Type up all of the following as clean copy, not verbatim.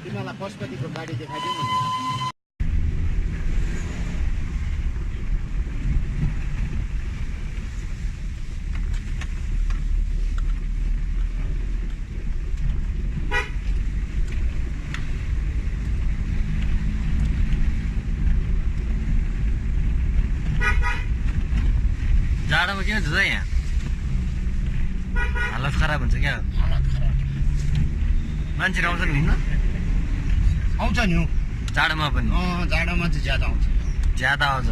तिमीलाई पशुपतिको गाडी देखाइदिउँ न। जाडोमा के हुन्छ त यहाँ हालत खराब हुन्छ क्या हालत खराब मान्छेहरू आउँछन् घुम्न आउँछ नि जाडोमा पनि जाडोमा चाहिँ ज्यादा आउँछ ज्यादा आउँछ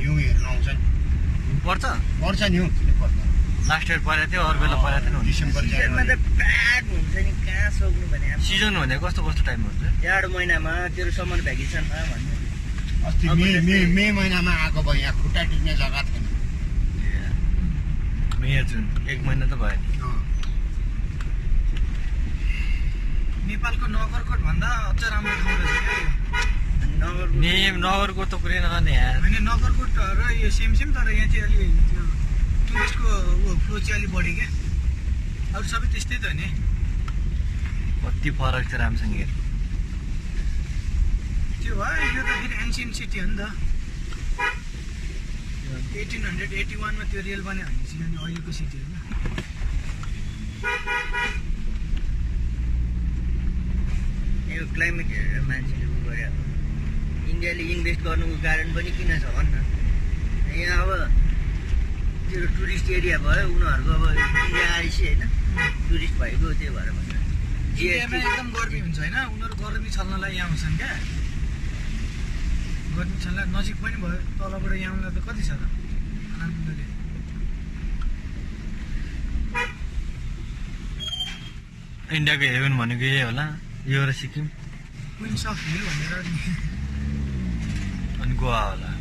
हिउँ हेर्नु आउँछ नि पर्छ नि पर्छ लास्ट इयर परेको थियो अरू बेला परेको थिएन डिसेम्बर सिजनमा त प्याक हुन्छ नि कहाँ सक्नु भने सिजन भनेको कस्तो कस्तो टाइम हुन्छ जाडो महिनामा तेरो समर भ्याकेसनमा भन्ने अस्ति मे महिनामा आएको भयो यहाँ खुट्टा टिक्ने जग्गा थिएन मे जुन 1 महिना त भयो नेपालको नगरकोट भन्दा अझ राम्रो ठाउँ रहेछ क्या नगरकोट त पुरै नगर्ने यार होइन नगरकोट र यो सेम तर यहाँ चाहिँ अलि त्यो टुरिस्टको फ्लो चाहिँ अलिक बढी क्या अरू सबै त्यस्तै त हो नि कति फरक छ राम्रोसँग हेर त्यो भयो यो त फेरि एन्सियन्ट सिटी हो नि त 1881 मा त्यो रेल बन्यो भनेपछि अनि अहिलेको सिटी हो यो क्लाइमेट हेरेर मान्छेले उ गरे इन्डियाले इन्भेस्ट गर्नुको कारण पनि किन छ भन्न यहाँ अब त्यो टुरिस्ट एरिया भयो उनीहरूको अब इन्डिया आएपछि होइन टुरिस्ट भएको त्यो भएर इन्डियामा एकदम गर्मी हुन्छ होइन उनीहरू गर्मी छल्नलाई यहाँ आउँछन् क्या गर्मी छल्नलाई नजिक पनि भयो तलबाट यहाँ आउनलाई त कति छ त आनन्दले इन्डियाको हेभन भनेको यही होला यो र सिक्किम क्विन्स अफ हिल भनेर अनि गोवा होला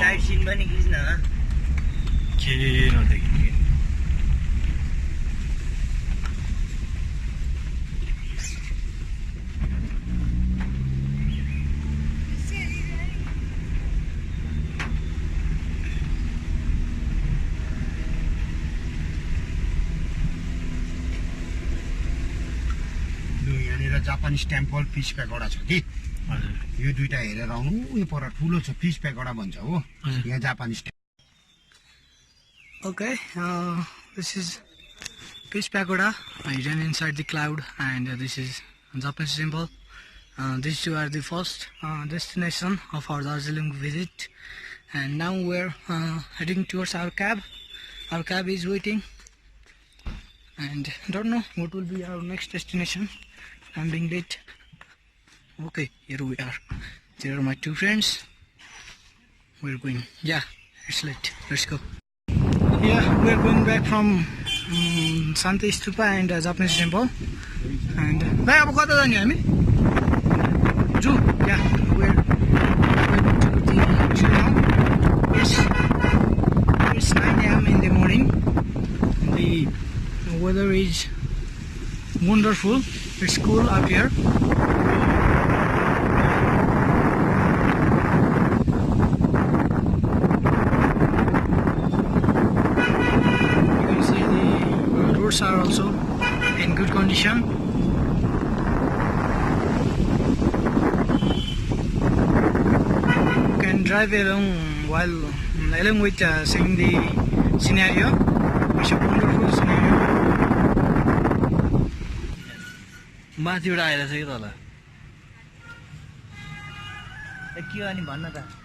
साइड सिन पनि खिच्न के नदेखि जापानिज टेम्पल फिस पेगोडा छ कि यो दुईटा हेरेर आउनु यो पर ठुलो छ फिस पेगोडा भन्छ हो यहाँ Japanese Okay, this is Fish Pagoda hidden inside the cloud, and this is Japanese temple. These two are the first destination of our Darjeeling visit, and now we're heading towards our cab. Our cab is waiting, and don't know what will be our next destination. I'm being late. Okay, here we are. There are my two friends. We're going. Yeah, it's late. Let's go. Yeah, we're going back from Santa Stupa and Japanese temple. And bhai, अब कता जाने हामी? Zoo. Yeah, we're going to the zoo now. It's 9 a.m. in the morning. The weather is wonderful. It's cool up here. Are also in good condition. You can drive along with seeing the scenario. It's a wonderful scenario. माथिबाट आइरहेछ कि तल के अनि भन्न त